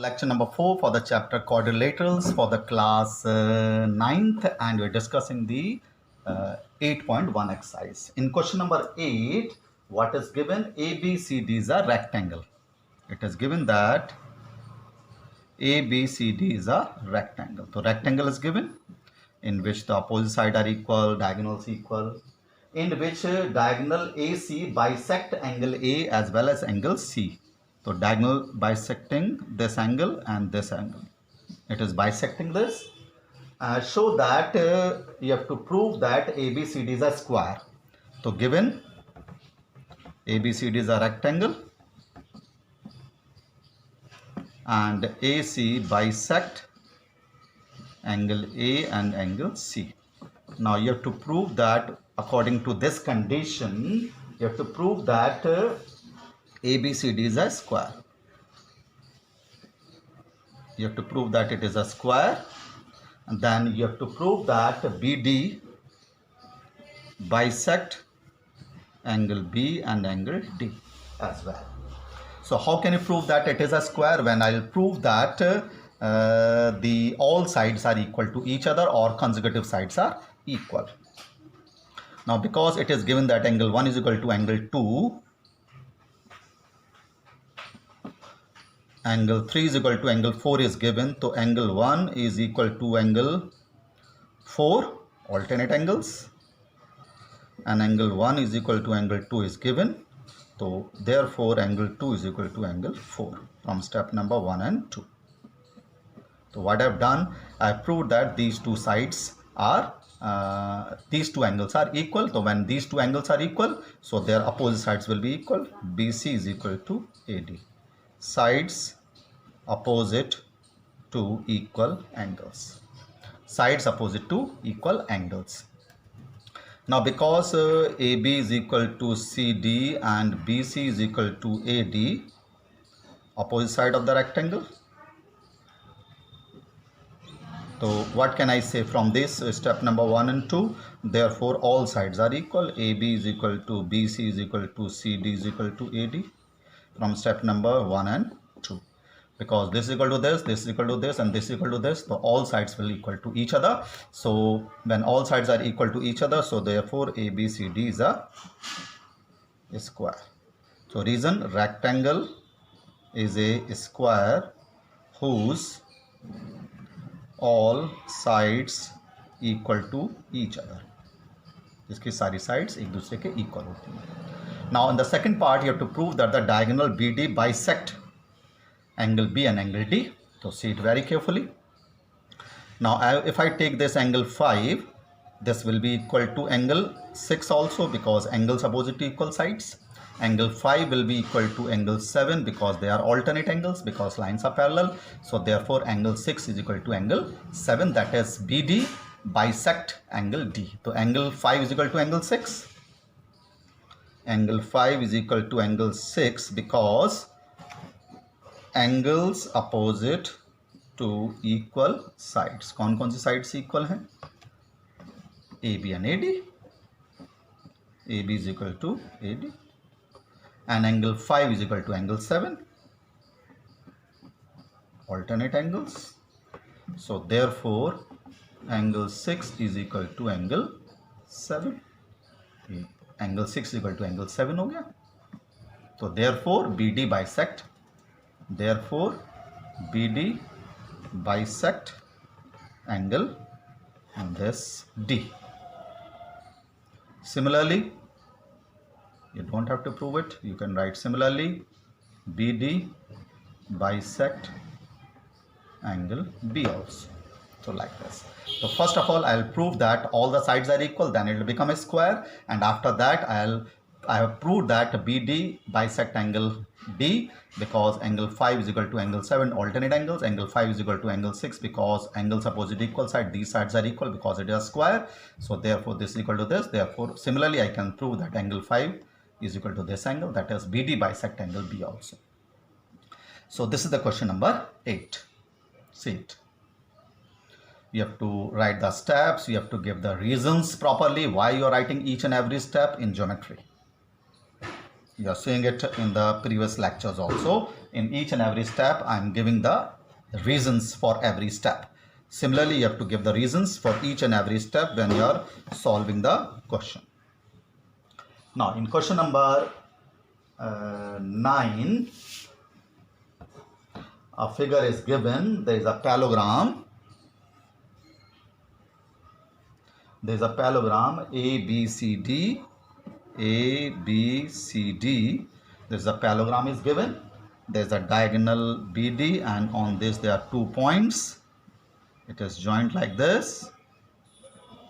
lecture number 4 for the chapter quadrilaterals for the class 9th, and we're discussing the 8.1 exercise. In question number 8, what is given? ABCD is a rectangle. It is given that ABCD is a rectangle. So rectangle is given in which the opposite side are equal, diagonals equal, in which diagonal AC bisect angle A as well as angle C. So diagonal bisecting this angle and this angle. It is bisecting this. Show that you have to prove that ABCD is a square. So given ABCD is a rectangle and AC bisect angle A and angle C. Now you have to prove that according to this condition, you have to prove that ABCD is a square. You have to prove that it is a square, and then you have to prove that BD bisect angle B and angle D as well. So how can you prove that it is a square? When I will prove that the all sides are equal to each other or consecutive sides are equal. Now because it is given that angle 1 is equal to angle 2, angle 3 is equal to angle 4 is given, so angle 1 is equal to angle 4, alternate angles, and angle 1 is equal to angle 2 is given, so therefore angle 2 is equal to angle 4 from step number 1 and 2. So what I have done, I have proved that these two sides are these two angles are equal. So when these two angles are equal, so their opposite sides will be equal. BC is equal to AD. Sides opposite to equal angles. Sides opposite to equal angles. Now because AB is equal to CD and BC is equal to AD, opposite side of the rectangle. So what can I say from this? Step number 1 and 2. Therefore all sides are equal. AB is equal to BC is equal to CD is equal to AD from step number 1 and 2. Because this is equal to this is equal to this, and this is equal to this, so all sides will equal to each other. So when all sides are equal to each other, so therefore ABCD is a square. So reason, rectangle is a square whose all sides equal to each other. इसकी सारी sides एक दूसरे के equal होती हैं. Now in the second part you have to prove that the diagonal BD bisect angle B and angle D. So see it very carefully. Now if I take this angle 5, this will be equal to angle 6 also, because angles opposite to equal sides. Angle 5 will be equal to angle 7 because they are alternate angles, because lines are parallel. So therefore angle 6 is equal to angle 7, that is BD bisect angle D. So angle 5 is equal to angle 6. Angle 5 is equal to angle 6 because angles opposite to equal sides. कौन कौन सी sides equal हैं? AB and AD. AB is equal to AD. And angle 5 is equal to angle 7. Alternate angles. So therefore angle 6 is equal to angle 7. Angle 6 is equal to angle 7 हो गया. So therefore BD bisect. Therefore BD bisect angle and this D. Similarly, you don't have to prove it, you can write similarly BD bisect angle B also. So like this. So first of all I will prove that all the sides are equal, then it will become a square, and after that I have proved that BD bisect angle D because angle 5 is equal to angle 7, alternate angles. Angle 5 is equal to angle 6 because angles opposite equal side, these sides are equal because it is a square. So therefore this is equal to this. Therefore similarly I can prove that angle 5 is equal to this angle, that is BD bisect angle B also. So this is the question number 8. See it. You have to write the steps, you have to give the reasons properly why you are writing each and every step in geometry. You are seeing it in the previous lectures also. in each and every step I am giving the reasons for every step. Similarly, you have to give the reasons for each and every step when you are solving the question. Now in question number 9, a figure is given. There is a parallelogram. There is a parallelogram ABCD. ABCD. There is a parallelogram is given. There is a diagonal BD, and on this there are 2 points. It is joined like this.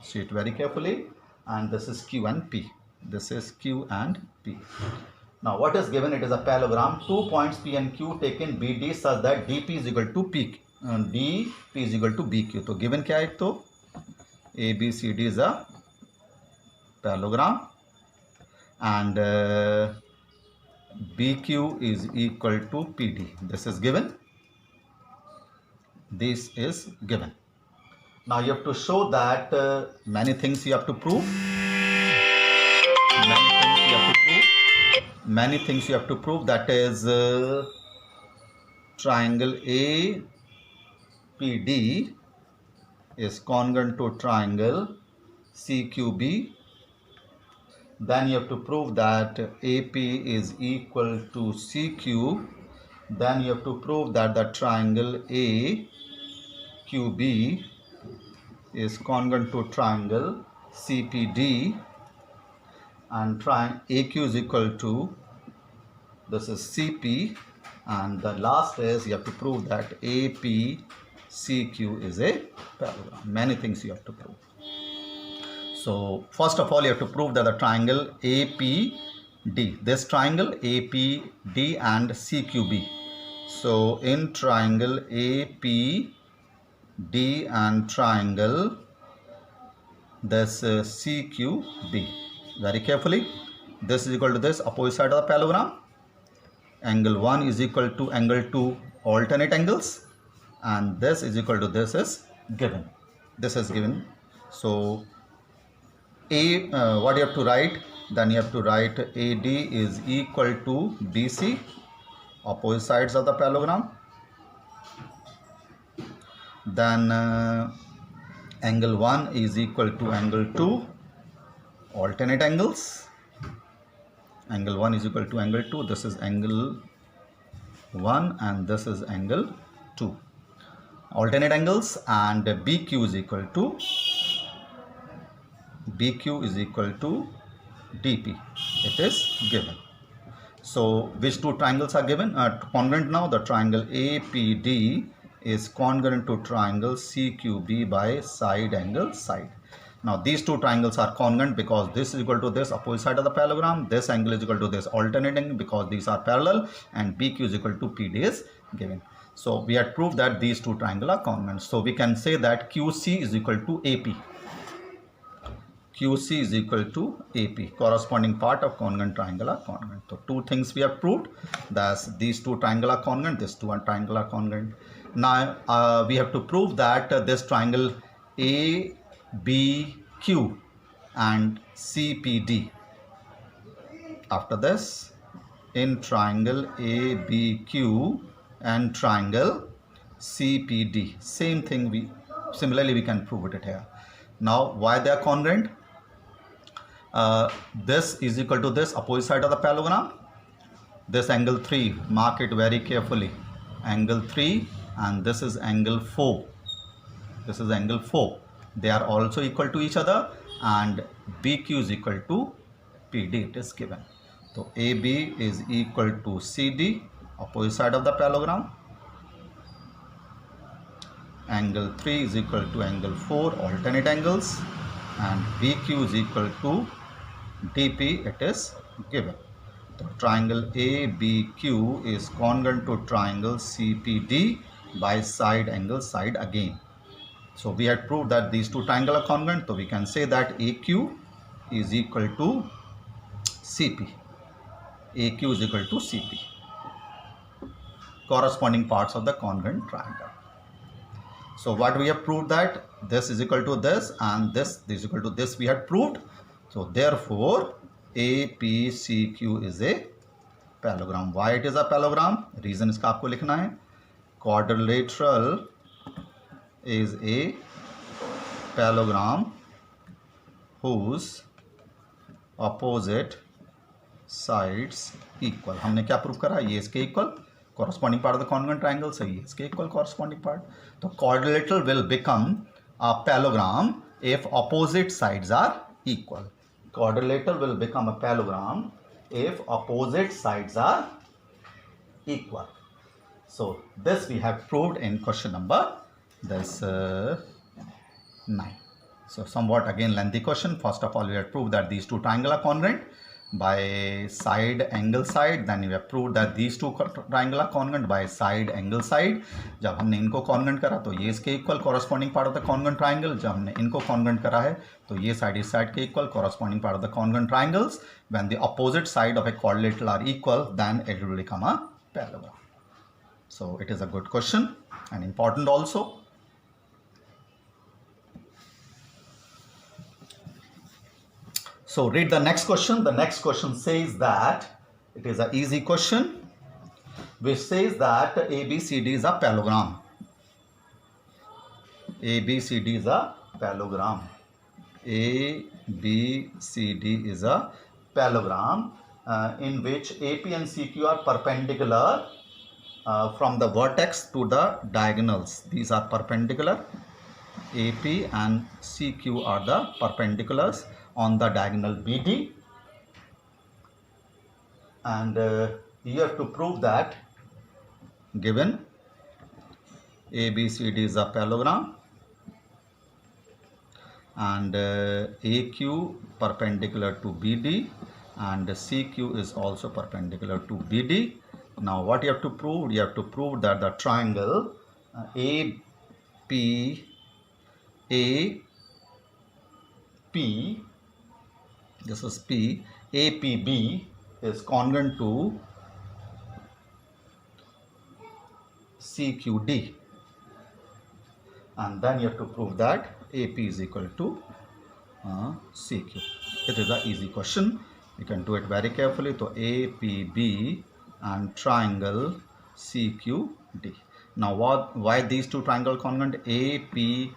See it very carefully. And this is Q and P. This is Q and P. Now what is given? It is a parallelogram. 2 points P and Q taken BD such that DP is equal to P. DP is equal to BQ. तो given क्या है? तो ABCD is a parallelogram and BQ is equal to PD. This is given. This is given. Now you have to show that many things you have to prove. Many things you have to prove. That is triangle APD is congruent to triangle CQB. Then you have to prove that AP is equal to CQ. Then you have to prove that the triangle AQB is congruent to triangle CPD, and AQ is equal to, this is CP, and the last is you have to prove that APCQ is a parallelogram. Many things you have to prove. So first of all you have to prove that the triangle APD, this triangle APD and CQB. So in triangle APD and triangle this CQB, very carefully, this is equal to this, opposite side of the parallelogram. Angle 1 is equal to angle 2 alternate angles, and this is equal to this is given. This is given. So what you have to write? Then you have to write AD is equal to BC, opposite sides of the parallelogram. Then angle 1 is equal to angle 2 alternate angles. Angle 1 is equal to angle 2. This is angle 1 and this is angle 2 alternate angles, and BQ is equal to DP. It is given. So which two triangles are given? Congruent now. The triangle APD is congruent to triangle CQB by side angle side. Now these two triangles are congruent because this is equal to this, opposite side of the parallelogram. This angle is equal to this alternate angle because these are parallel, and BQ is equal to PD is given. So we had proved that these two triangles are congruent. So we can say that QC is equal to AP. QC is equal to AP. Corresponding part of congruent triangle are congruent. So two things we have proved. That's these two triangles are congruent. These two triangles are congruent. Now we have to prove that this triangle ABQ and CPD. After this, in triangle ABQ and triangle CPD, same thing. Similarly we can prove it here. Now why they are congruent? This is equal to this, opposite side of the parallelogram. This angle 3, mark it very carefully. Angle 3, and this is angle 4. This is angle 4. They are also equal to each other, and BQ is equal to PD. It is given. So AB is equal to CD, opposite side of the parallelogram. Angle 3 is equal to angle 4, alternate angles, and BQ is equal to DP. It is given. The triangle ABQ is congruent to triangle CPD by side angle side again. So we had proved that these two triangles are congruent. So we can say that AQ is equal to CP. AQ is equal to CP. Corresponding parts of the congruent triangle. So what we have proved that this is equal to this and this is equal to this we had proved. So therefore APCQ is a parallelogram. Why it is a parallelogram? Reason इसका आपको लिखना है. Quadrilateral is a parallelogram whose opposite sides equal. हमने क्या prove करा? ये इसके equal. Corresponding part of the congruent triangle, सही है, इसके equal corresponding part. तो quadrilateral will become a parallelogram if opposite sides are equal. Quadrilateral will become a parallelogram if opposite sides are equal. So this we have proved in question number 9. So somewhat again lengthy question. First of all, we have proved that these two triangles are congruent by side angle side. Then we have proved that these two triangles are congruent by side angle side. जब हमने इनको congruent करा तो ये इसके equal corresponding part of the congruent triangle. जब हमने इनको congruent करा है तो ये side इस side के equal corresponding part of the congruent triangles. When the opposite side of a quadrilateral are equal, then it will become a parallelogram. So it is a good question and important also. So read the next question. The next question says that it is an easy question which says that ABCD is a parallelogram. ABCD is a parallelogram. ABCD is a parallelogram in which AP and CQ are perpendicular from the vertex to the diagonals. These are perpendicular. AP and CQ are the perpendiculars on the diagonal BD, and you have to prove that given ABCD is a parallelogram and AQ perpendicular to BD and CQ is also perpendicular to BD. Now what you have to prove? You have to prove that the triangle AP, this is P, APB is congruent to CQD, and then you have to prove that AP is equal to CQ. It is an easy question. You can do it very carefully. So APB and triangle CQD. Now why these two triangle congruent? APB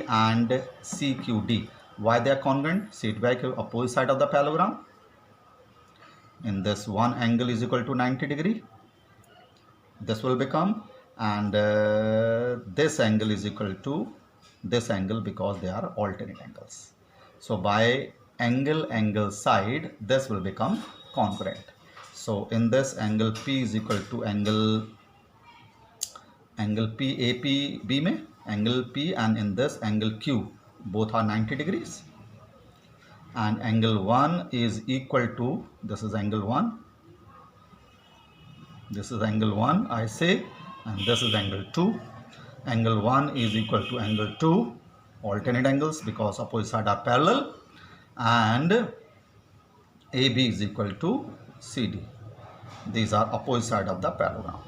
and CQD. Why they are congruent? See it back, opposite side of the parallelogram. In this one angle is equal to 90 degree. This will become, and this angle is equal to this angle because they are alternate angles. So by angle side, this will become congruent. So in this angle P is equal to angle P, APB में angle P, and in this angle Q, both are 90 degrees, and angle 1 is equal to, this is angle 1, this is angle 1 I say, and this is angle 2. Angle 1 is equal to angle 2, alternate angles because opposite sides are parallel, and AB is equal to CD. These are opposite side of the parallelogram.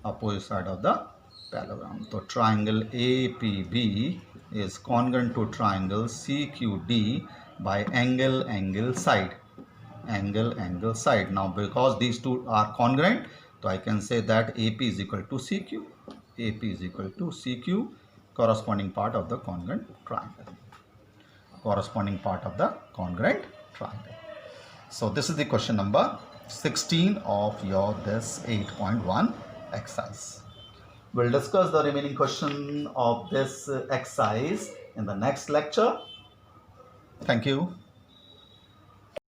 Opposite side of the parallelogram. So triangle APB is congruent to triangle CQD by angle side. Angle side. Now because these two are congruent, so I can say that AP is equal to CQ. AP is equal to CQ, corresponding part of the congruent triangle. Corresponding part of the congruent triangle. So this is the question number 16 of your this 8.1 exercise. We'll discuss the remaining question of this exercise in the next lecture. Thank you.